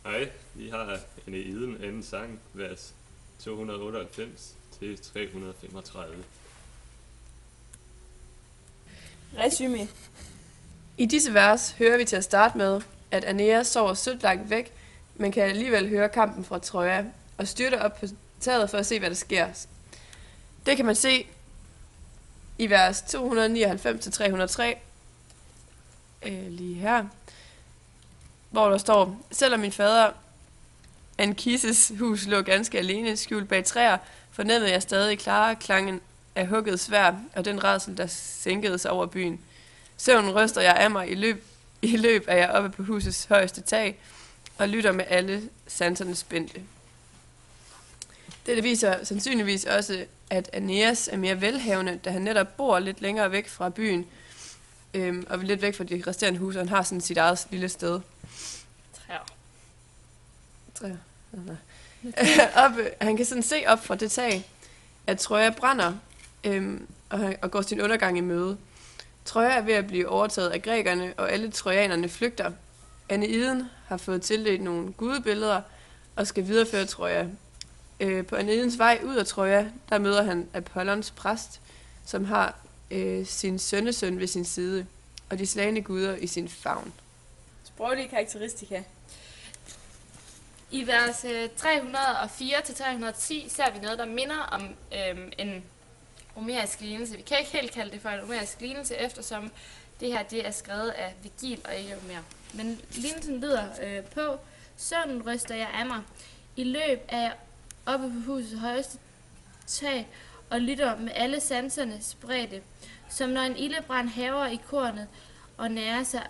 Hej, vi har Eneiden anden sang, vers 298 til 335. Resumé. I disse vers hører vi til at starte med, at Aeneas sover sødt langt væk, men kan alligevel høre kampen fra Troja og styrter op på taget for at se, hvad der sker. Det kan man se i vers 299-303, lige her, hvor der står: selvom min fader Anchises hus lå ganske alene skjult bag træer, fornemmede jeg stadig klare klangen af hugget sværd og den rædsel, der sænkede sig over byen. Søvnen ryster jeg af mig i løb er jeg oppe på husets højeste tag og lytter med alle sanserne spændte. Dette viser sandsynligvis også, at Aeneas er mere velhavende, da han netop bor lidt længere væk fra byen, og lidt væk fra de resterende huse, og han har sådan sit eget lille sted. Træer. Han kan sådan se op fra det tag, at Troja brænder, og går sin undergang i møde. Troja er ved at blive overtaget af grækerne, og alle trojanerne flygter. Aeneiden har fået tildelt nogle gudebilleder og skal videreføre Troja. På Aeneidens vej ud af Troja, der møder han Apollons præst, som har sin sønnesøn ved sin side, og de slagne guder i sin favn. Sproglige karakteristika. I vers 304-310 ser vi noget, der minder om en homerisk lignelse. Vi kan ikke helt kalde det for en homerisk lignelse, eftersom det her det er skrevet af Virgil og ikke Homer. Men lignelsen lyder på: søvnen ryster jeg af mig. I løb er jeg oppe på husets højeste tag og lytter med alle sanserne spredte, som når en ildebrand haver i kornet og nærer sig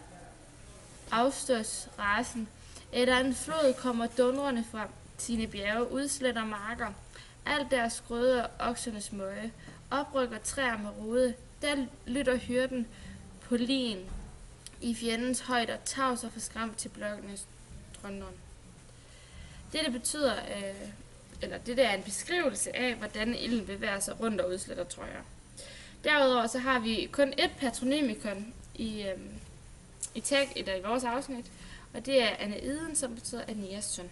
afstås rasen, eller en flod kommer dundrende fra sine bjerge, udsletter marker, alt deres grøde og oksernes møje, oprykker træer med rode, der lytter hyrden på lin i fjendens højder, tavs og forskræmt til blokkenes drønderen. Dette betyder, det er en beskrivelse af, hvordan ilden bevæger sig rundt og udsletter trøjer. Derudover så har vi kun et patronymikon i vores afsnit, og det er Aeneiden, som betyder Aeneas søn.